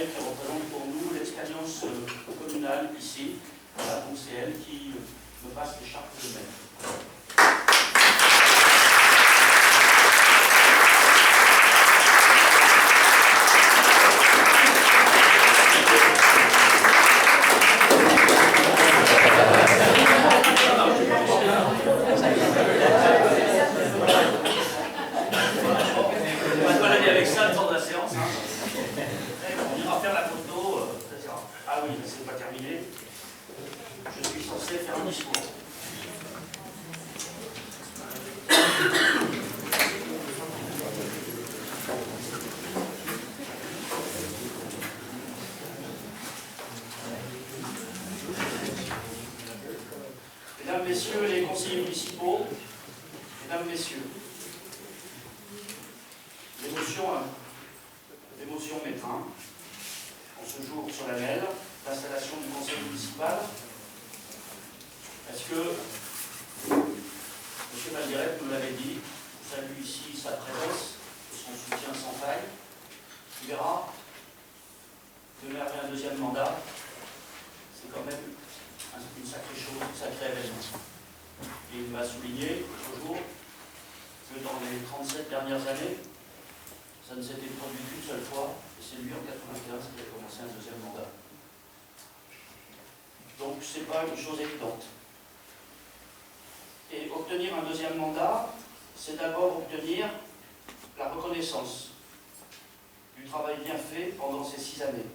projet qui représente pour nous l'expérience communale ici. Voilà, donc c'est elle qui me passe les chartes de maître. Mesdames, Messieurs les conseillers municipaux, Mesdames, Messieurs, l'émotion m'étreint en ce jour solennel d'installation du conseil municipal, parce que M. Valdirect nous l'avait dit, je salue ici sa présence et son soutien sans faille. Tu verras, démarrer un deuxième mandat, c'est quand même une sacrée chose, un sacré événement. Et il m'a souligné toujours que dans les 37 dernières années, ça ne s'était produit qu'une seule fois, et c'est lui en 1995 qui a commencé un deuxième mandat. Donc ce n'est pas une chose évidente. Et obtenir un deuxième mandat, c'est d'abord obtenir la reconnaissance du travail bien fait pendant ces 6 années.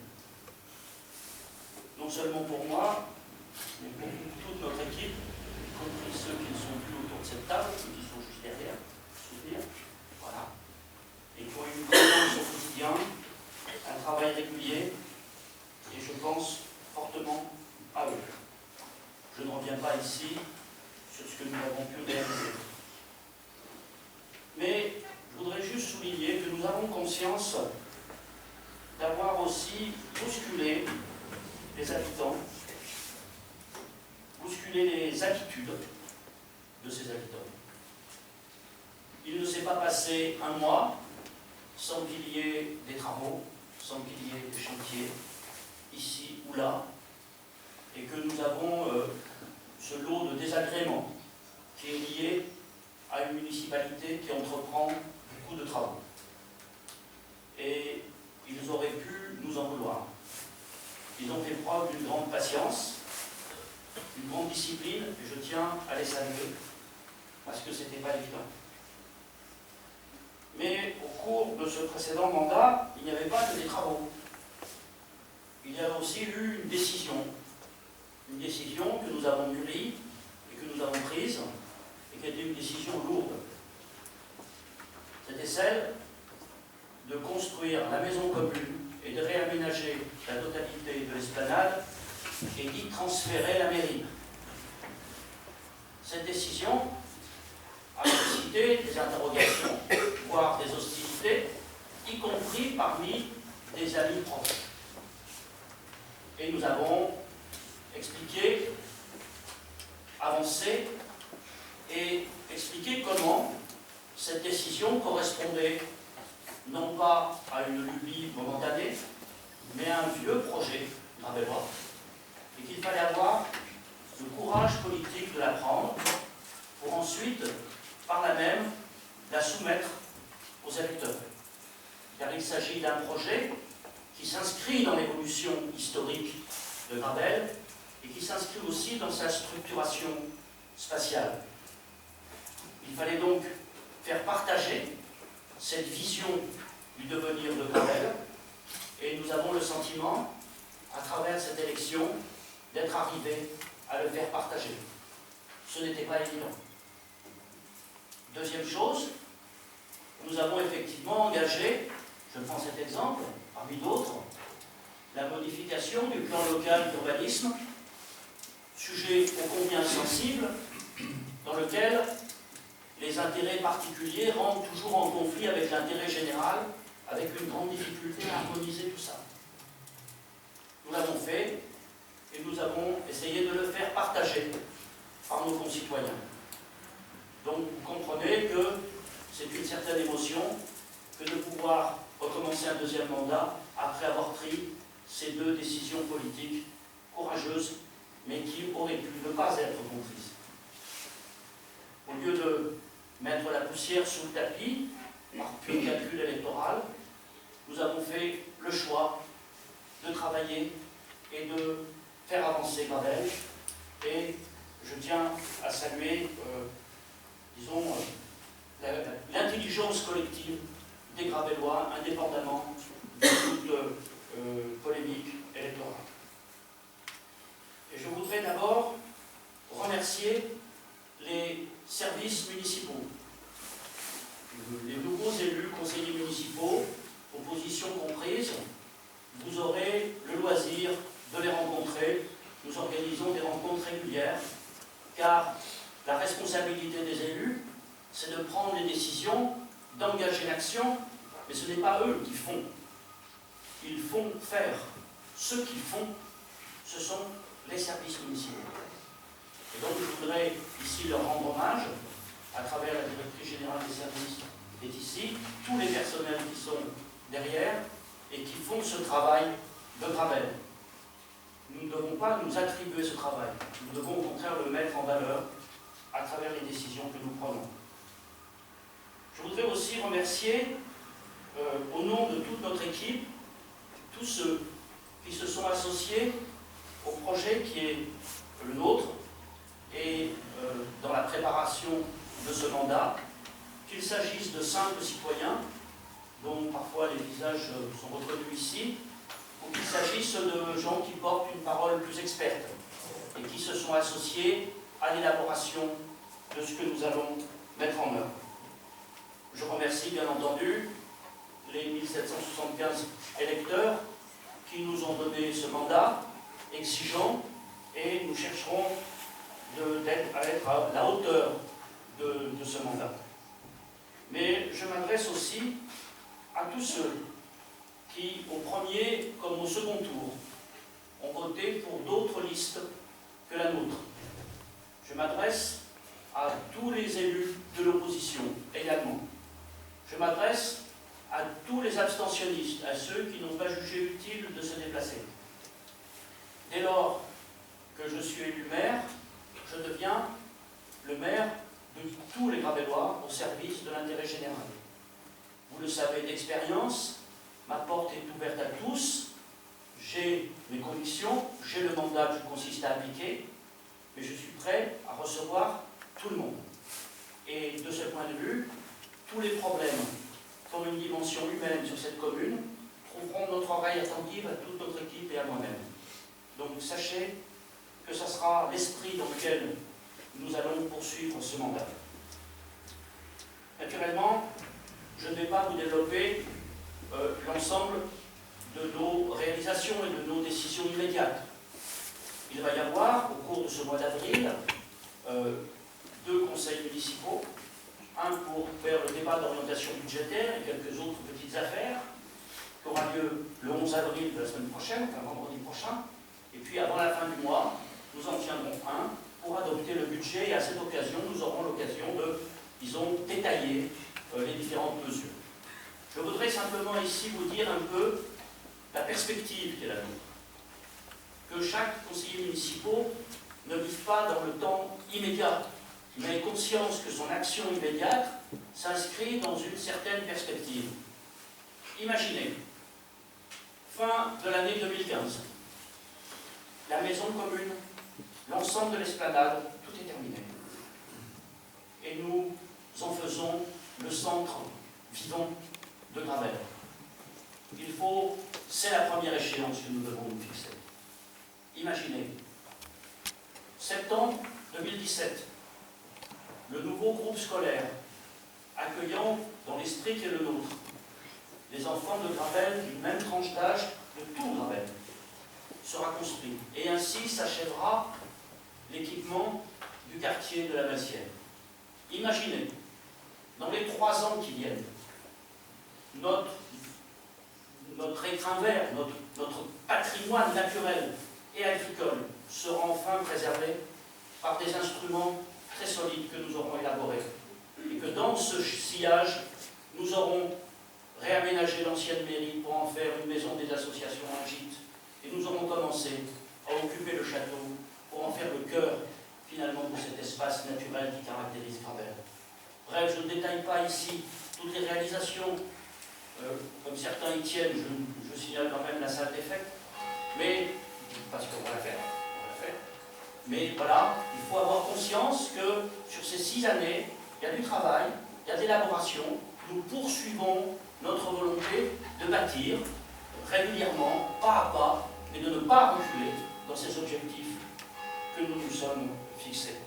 Non seulement pour moi, mais pour toute notre équipe, y compris ceux qui ne sont plus autour de cette table, ceux qui sont juste derrière, soutenir, voilà, et qui ont une présence au quotidien, un travail régulier, et je pense fortement à eux. Je ne reviens pas ici sur ce que nous avons pu réaliser. Mais je voudrais juste souligner que nous avons conscience d'avoir aussi bousculé les habitants, bousculer les habitudes de ces habitants. Il ne s'est pas passé un mois sans qu'il y ait des travaux, sans qu'il y ait des chantiers, ici ou là, et que nous avons ce lot de désagréments qui est lié à une municipalité qui entreprend beaucoup de travaux. Et ils auraient pu nous en vouloir. Ils ont fait preuve d'une grande patience, une grande discipline, et je tiens à les saluer, parce que ce n'était pas évident. Mais au cours de ce précédent mandat, il n'y avait pas que des travaux. Il y a aussi eu une décision que nous avons mûrie et que nous avons prise, et qui était une décision lourde. C'était celle de construire la maison commune et de réaménager la totalité de l'esplanade et d'y transférer la mairie. Cette décision a suscité des interrogations, voire des hostilités, y compris parmi des amis proches. Et nous avons expliqué, avancé et expliqué comment cette décision correspondait non pas à une lubie momentanée, mais à un vieux projet gravellois, et qu'il fallait avoir le courage politique de la prendre pour ensuite, par là même, la soumettre aux électeurs. Car il s'agit d'un projet qui s'inscrit dans l'évolution historique de Gravel et qui s'inscrit aussi dans sa structuration spatiale. Il fallait donc faire partager cette vision du devenir de Gravel, et nous avons le sentiment, à travers cette élection, d'être arrivés à le faire partager. Ce n'était pas évident. Deuxième chose, nous avons effectivement engagé, je prends cet exemple, parmi d'autres, la modification du plan local d'urbanisme, sujet ô combien sensible, dans lequel les intérêts particuliers rentrent toujours en conflit avec l'intérêt général, avec une grande difficulté à harmoniser tout ça. Nous l'avons fait, et nous avons essayé de le faire partager par nos concitoyens. Donc vous comprenez que c'est une certaine émotion que de pouvoir recommencer commencer un deuxième mandat après avoir pris ces deux décisions politiques courageuses, mais qui auraient pu ne pas être comprises. Au lieu de mettre la poussière sous le tapis, par pur calcul électoral, nous avons fait le choix de travailler et de faire avancer Gravel. Et je tiens à saluer, disons, l'intelligence collective des Gravellois, indépendamment de toute polémique électorale. Et je voudrais d'abord remercier les services municipaux, les nouveaux élus, conseillers municipaux, opposition comprise. Vous aurez le loisir de les rencontrer. Nous organisons des rencontres régulières, car la responsabilité des élus, c'est de prendre les décisions, d'engager l'action, mais ce n'est pas eux qui font. Ils font faire. Ceux qui font, ce sont les services municipaux. Et donc je voudrais ici leur rendre hommage, à travers la directrice générale des services qui est ici, tous les personnels qui sont derrière et qui font ce travail de Gravel. Nous ne devons pas nous attribuer ce travail, nous devons au contraire le mettre en valeur à travers les décisions que nous prenons. Je voudrais aussi remercier, au nom de toute notre équipe, tous ceux qui se sont associés au projet qui est le nôtre et dans la préparation de ce mandat, qu'il s'agisse de simples citoyens, dont parfois les visages sont reconnus ici, ou qu'il s'agisse de gens qui portent une parole plus experte et qui se sont associés à l'élaboration de ce que nous allons mettre en œuvre. Je remercie bien entendu les 1775 électeurs qui nous ont donné ce mandat exigeant, et nous chercherons à être à la hauteur de ce mandat. Mais je m'adresse aussi à tous ceux qui, au premier comme au second tour, ont voté pour d'autres listes que la nôtre. Je m'adresse à tous les élus de l'opposition également. Je m'adresse à tous les abstentionnistes, à ceux qui n'ont pas jugé utile de se déplacer. Dès lors que je suis élu maire, je deviens le maire de tous les Gravellois au service de l'intérêt général. Vous le savez d'expérience, ma porte est ouverte à tous, j'ai mes convictions, j'ai le mandat que je consiste à appliquer, mais je suis prêt à recevoir tout le monde. Et de ce point de vue, tous les problèmes qui ont une dimension humaine sur cette commune trouveront notre oreille attentive à toute notre équipe et à moi-même. Donc sachez que ce sera l'esprit dans lequel nous allons poursuivre ce mandat. Naturellement, je ne vais pas vous développer l'ensemble de nos réalisations et de nos décisions immédiates. Il va y avoir, au cours de ce mois d'avril, 2 conseils municipaux, un pour faire le débat d'orientation budgétaire et quelques autres petites affaires, qui aura lieu le 11 avril de la semaine prochaine, enfin vendredi prochain, et puis avant la fin du mois, nous en tiendrons un pour adopter le budget, et à cette occasion, nous aurons l'occasion de, disons, détailler les différentes mesures. Je voudrais simplement ici vous dire un peu la perspective qui est la nôtre. Que chaque conseiller municipal ne vive pas dans le temps immédiat, mais ait conscience que son action immédiate s'inscrit dans une certaine perspective. Imaginez, fin de l'année 2015, la maison commune, l'ensemble de l'esplanade, tout est terminé. Et nous en faisons le centre vivant de Gravel. C'est la première échéance que nous devons nous fixer. Imaginez, septembre 2017, le nouveau groupe scolaire accueillant dans l'esprit qui est le nôtre les enfants de Gravel d'une même tranche d'âge de tout Gravel sera construit. Et ainsi s'achèvera l'équipement du quartier de la Massière. Imaginez, dans les 3 ans qui viennent, notre écrin vert, notre patrimoine naturel et agricole sera enfin préservé par des instruments très solides que nous aurons élaborés. Et que dans ce sillage, nous aurons réaménager l'ancienne mairie pour en faire une maison des associations, un gîte. Et nous aurons commencé à occuper le château pour en faire le cœur, finalement, de cet espace naturel qui caractérise Gravelle. Bref, je ne détaille pas ici toutes les réalisations. Comme certains y tiennent, je signale quand même la salle des fêtes, mais, parce qu'on va la faire, mais voilà, il faut avoir conscience que sur ces 6 années, il y a du travail, il y a de l'élaboration, nous poursuivons notre volonté de bâtir régulièrement, pas à pas, et de ne pas reculer dans ces objectifs que nous nous sommes fixés.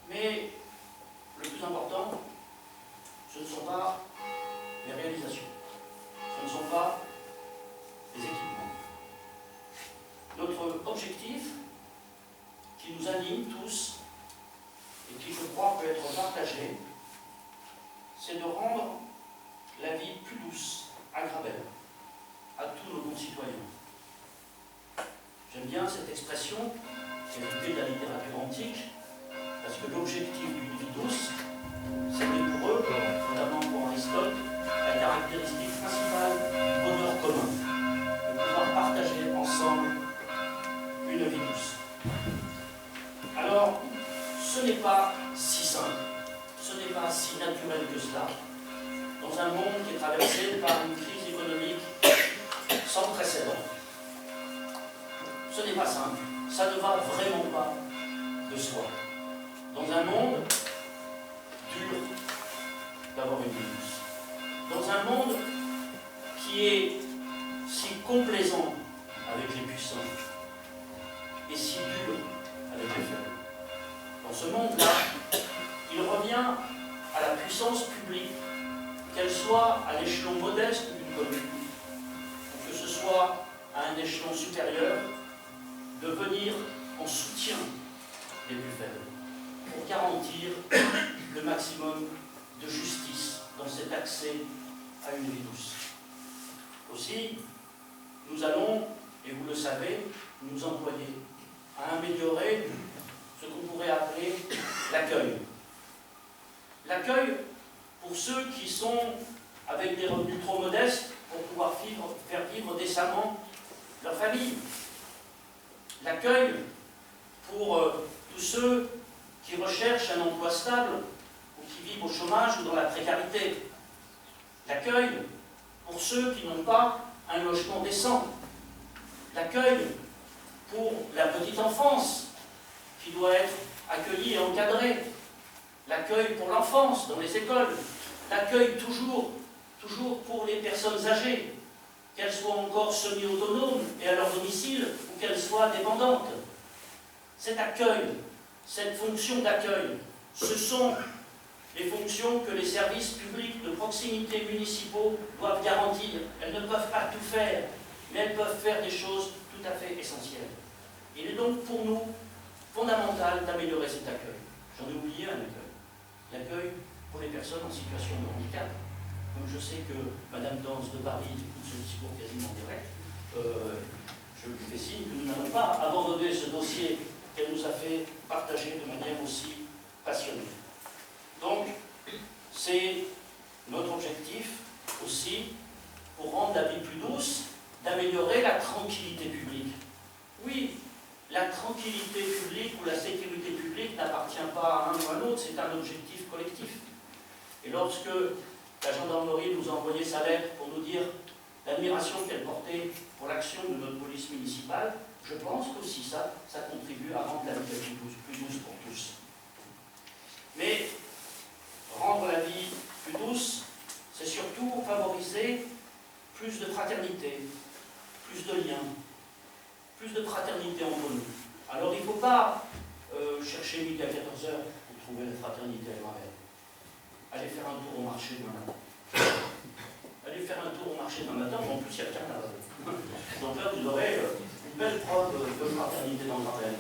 Mais le plus important, ce ne sont pas les réalisations, ce ne sont pas les équipements. Notre objectif, qui nous anime tous, et qui, je crois, peut être partagé, c'est de rendre la vie plus douce à Gravelle, à tous nos concitoyens. J'aime bien cette expression, héritée de la littérature antique, parce que l'objectif d'une vie douce, c'était pour eux, notamment pour Aristote, la caractéristique principale du bonheur commun, de pouvoir partager ensemble une vie douce. Alors, ce n'est pas si simple, ce n'est pas si naturel que cela, dans un monde qui est traversé par une crise économique sans précédent. Ce n'est pas simple, ça ne va vraiment pas de soi. Dans un monde dur d'avoir une vie douce. Dans un monde qui est si complaisant avec les puissants et si dur avec les faibles. Dans ce monde-là, il revient à la puissance publique, qu'elle soit à l'échelon modeste d'une commune, ou que ce soit à un échelon supérieur, de venir en soutien des plus faibles, pour garantir le maximum de justice dans cet accès à une vie douce. Aussi, nous allons, et vous le savez, nous employer à améliorer ce qu'on pourrait appeler l'accueil. L'accueil pour ceux qui sont avec des revenus trop modestes pour pouvoir faire vivre décemment leur famille. L'accueil pour tous ceux qui recherchent un emploi stable ou qui vivent au chômage ou dans la précarité. L'accueil pour ceux qui n'ont pas un logement décent. L'accueil pour la petite enfance qui doit être accueillie et encadrée. L'accueil pour l'enfance dans les écoles. L'accueil toujours pour les personnes âgées, qu'elles soient encore semi-autonomes et à leur domicile ou qu'elles soient dépendantes. Cet accueil, cette fonction d'accueil, ce sont les fonctions que les services publics de proximité municipaux doivent garantir. Elles ne peuvent pas tout faire, mais elles peuvent faire des choses tout à fait essentielles. Il est donc pour nous fondamental d'améliorer cet accueil. J'en ai oublié un accueil. L'accueil pour les personnes en situation de handicap. Comme je sais que Madame Danse de Paris écoute ce discours quasiment direct, je lui fais signe que nous n'allons pas abandonner ce dossier qu'elle nous a fait partager de manière aussi passionnée. Donc, c'est notre objectif aussi, pour rendre la vie plus douce, d'améliorer la tranquillité publique. Oui, la tranquillité publique ou la sécurité publique n'appartient pas à un ou à l'autre, c'est un objectif collectif. Et lorsque la gendarmerie nous a envoyé sa lettre pour nous dire l'admiration qu'elle portait pour l'action de notre police municipale, je pense qu'aussi ça contribue à rendre la vie plus douce pour tous. Mais rendre la vie plus douce, c'est surtout favoriser plus de fraternité, plus de liens, plus de fraternité entre nous. Alors il ne faut pas chercher midi à 14h pour trouver la fraternité à Gravelle. Allez faire un tour au marché demain matin. Allez faire un tour au marché demain matin, mais en plus il y a le carnaval. Donc là vous aurez une belle preuve de fraternité dans Gravelle.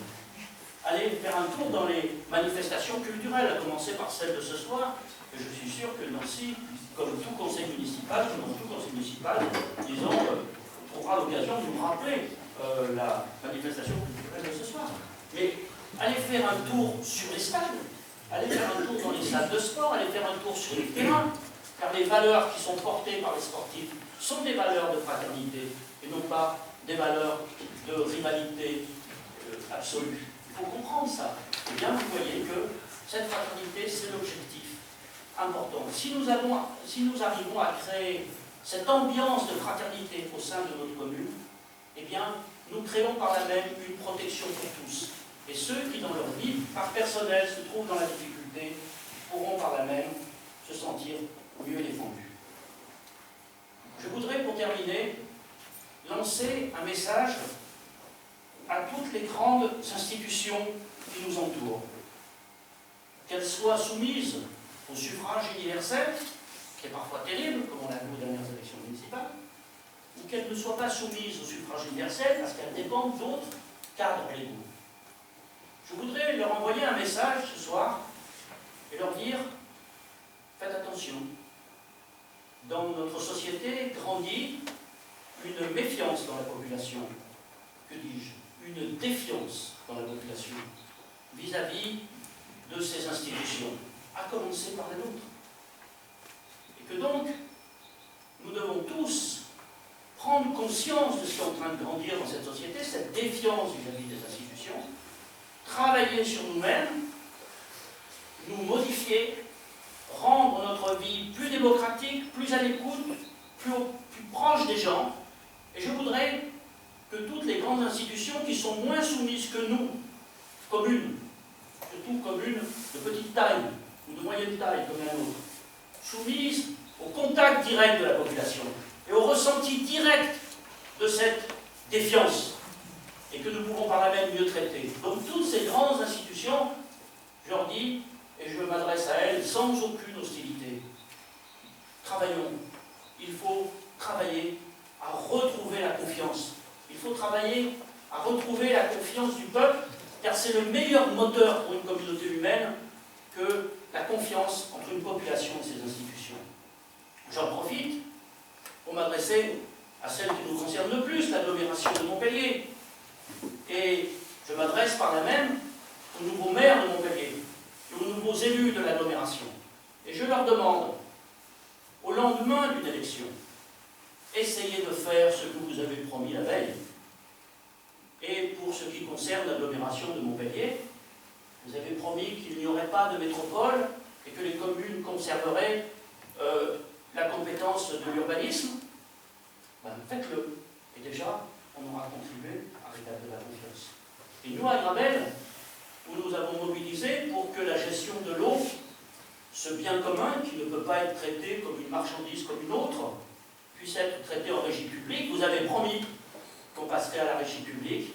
Allez faire un tour dans les manifestations culturelles, à commencer par celle de ce soir. Et je suis sûr que Nancy, comme tout conseil municipal, disons, aura l'occasion de nous rappeler la manifestation culturelle de ce soir. Mais allez faire un tour sur les stades, allez faire un tour dans les salles de sport, allez faire un tour sur les terrains, car les valeurs qui sont portées par les sportifs sont des valeurs de fraternité et non pas des valeurs de rivalité absolue. Il faut comprendre ça. Et bien, vous voyez que cette fraternité, c'est l'objectif important. Si nous arrivons à créer cette ambiance de fraternité au sein de notre commune, eh bien, nous créons par là même une protection pour tous. Et ceux qui, dans leur vie, par personnel, se trouvent dans la difficulté, pourront par là même se sentir mieux défendus. Je voudrais, pour terminer, lancer un message à toutes les grandes institutions qui nous entourent. Qu'elles soient soumises au suffrage universel, qui est parfois terrible, comme on l'a vu aux dernières élections municipales, ou qu'elles ne soient pas soumises au suffrage universel parce qu'elles dépendent d'autres cadres légaux. Je voudrais leur envoyer un message ce soir et leur dire « Faites attention, dans notre société grandit une méfiance dans la population, que dis-je, une défiance dans la population vis-à-vis de ces institutions, à commencer par la nôtre. Et que donc, nous devons tous prendre conscience de ce qui est en train de grandir dans cette société, cette défiance vis-à-vis des institutions, travailler sur nous-mêmes, nous modifier, rendre notre vie plus démocratique, plus à l'écoute, plus proche des gens. Et je voudrais que toutes les grandes institutions qui sont moins soumises que nous, communes, surtout communes de petite taille ou de moyenne taille comme la nôtre, soumises au contact direct de la population et au ressenti direct de cette défiance, et que nous pouvons par là même mieux traiter. Donc toutes ces grandes institutions, je leur dis, et je m'adresse à elles sans aucune hostilité, travaillons. Il faut travailler à retrouver la confiance. Il faut travailler à retrouver la confiance du peuple, car c'est le meilleur moteur pour une communauté humaine que la confiance entre une population et ses institutions. J'en profite pour m'adresser à celle qui nous concerne le plus, l'agglomération de Montpellier. Et je m'adresse par là même aux nouveaux maires de Montpellier et aux nouveaux élus de l'agglomération. Et je leur demande, au lendemain d'une élection, essayez de faire ce que vous avez promis la veille. Et pour ce qui concerne l'agglomération de Montpellier, vous avez promis qu'il n'y aurait pas de métropole et que les communes conserveraient la compétence de l'urbanisme. Ben, faites-le. Et déjà, on aura contribué à rétablir la confiance. Et nous, à Grabel, où nous avons mobilisé pour que la gestion de l'eau, ce bien commun qui ne peut pas être traité comme une marchandise comme une autre, puisse être traité en régie publique, vous avez promis qu'on passerait à la régie publique.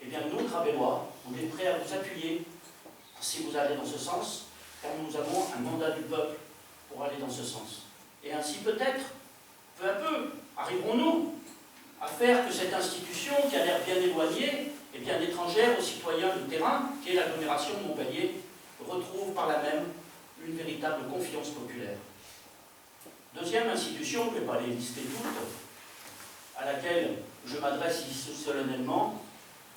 Eh bien, nous, Grabellois, on est prêts à vous appuyer si vous allez dans ce sens, car nous avons un mandat du peuple pour aller dans ce sens. Et ainsi, peut-être, peu à peu, arriverons-nous à faire que cette institution, qui a l'air bien éloignée et bien étrangère aux citoyens de terrain, qui est l'agglomération de Montpellier, retrouve par là même une véritable confiance populaire. Deuxième institution, je ne vais pas les lister toutes, à laquelle je m'adresse ici solennellement,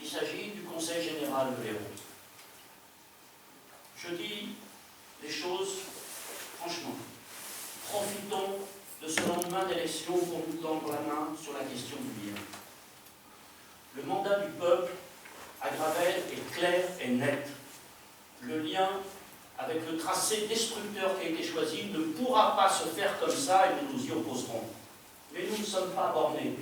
il s'agit du Conseil général de l'Hérault. Je dis les choses franchement. Profitons de ce lendemain d'élection pour nous tendre la main sur la question du lien. Le mandat du peuple à Gravelle est clair et net. Le lien avec le tracé destructeur qui a été choisi ne pourra pas se faire comme ça et nous nous y opposerons. Mais nous ne sommes pas bornés.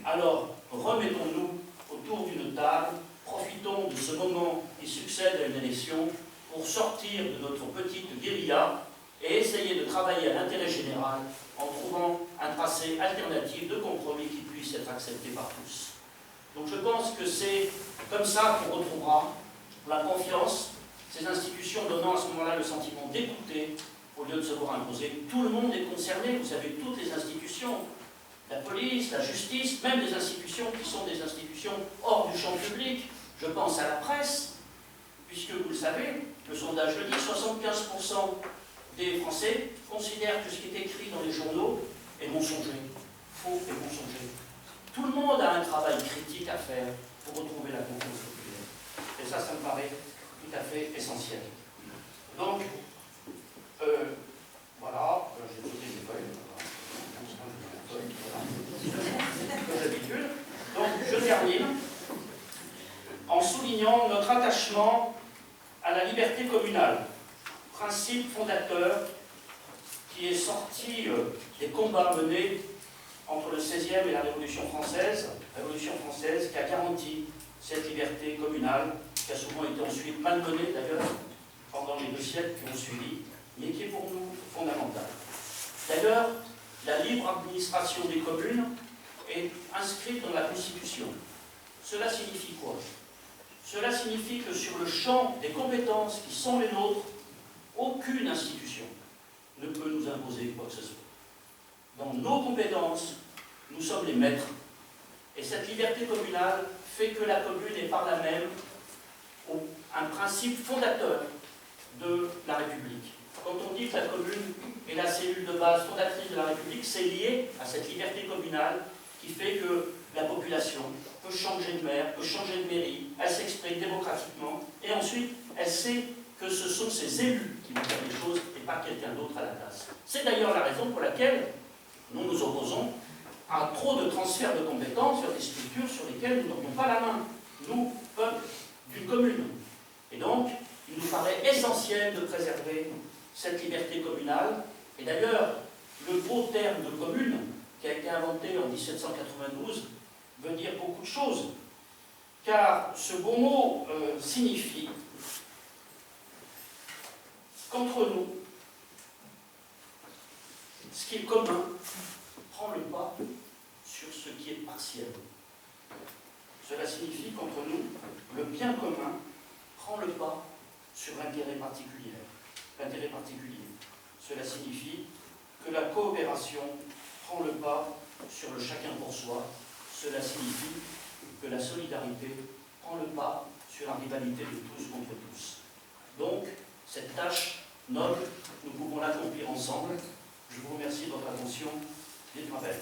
Alors, remettons-nous autour d'une table, profitons de ce moment qui succède à une élection pour sortir de notre petite guérilla et essayer de travailler à l'intérêt général en trouvant un tracé alternatif de compromis qui puisse être accepté par tous. Donc je pense que c'est comme ça qu'on retrouvera la confiance, ces institutions donnant à ce moment-là le sentiment d'écouter au lieu de se voir imposer. Tout le monde est concerné, vous savez, toutes les institutions, la police, la justice, même des institutions qui sont des institutions hors du champ public. Je pense à la presse, puisque vous le savez, le sondage le dit, 75% des Français considèrent que ce qui est écrit dans les journaux est mensonger, faux et mensonger. Tout le monde a un travail critique à faire pour retrouver la confiance populaire. Et ça me paraît tout à fait essentiel. Donc, voilà, j'ai noté mes feuilles. Comme d'habitude. Donc, je termine en soulignant notre attachement à la liberté communale, principe fondateur qui est sorti des combats menés entre le XVIe et la Révolution française qui a garanti cette liberté communale, qui a souvent été ensuite malmenée d'ailleurs pendant les 2 siècles qui ont suivi, mais qui est pour nous fondamentale. D'ailleurs, la libre administration des communes est inscrite dans la Constitution. Cela signifie quoi? Cela signifie que sur le champ des compétences qui sont les nôtres, aucune institution ne peut nous imposer quoi que ce soit. Dans nos compétences, nous sommes les maîtres. Et cette liberté communale fait que la commune est par là même un principe fondateur de la République. Quand on dit que la commune est la cellule de base fondatrice de la République, c'est lié à cette liberté communale qui fait que la population peut changer de maire, peut changer de mairie, elle s'exprime démocratiquement, et ensuite elle sait que ce sont ses élus qui vont faire les choses et pas quelqu'un d'autre à la place. C'est d'ailleurs la raison pour laquelle nous nous opposons à trop de transferts de compétences sur des structures sur lesquelles nous n'aurions pas la main, nous, peuple d'une commune. Et donc, il nous paraît essentiel de préserver cette liberté communale. Et d'ailleurs, le beau terme de commune, qui a été inventé en 1792, veut dire beaucoup de choses. Car ce beau mot signifie qu'entre nous, ce qui est commun prend le pas sur ce qui est partiel. Cela signifie qu'entre nous, le bien commun prend le pas sur l'intérêt particulier. Cela signifie que la coopération prend le pas sur le chacun pour soi. Cela signifie que la solidarité prend le pas sur la rivalité de tous contre tous. Donc, cette tâche noble, nous pouvons l'accomplir ensemble. Je vous remercie de votre attention. Dites-moi belle.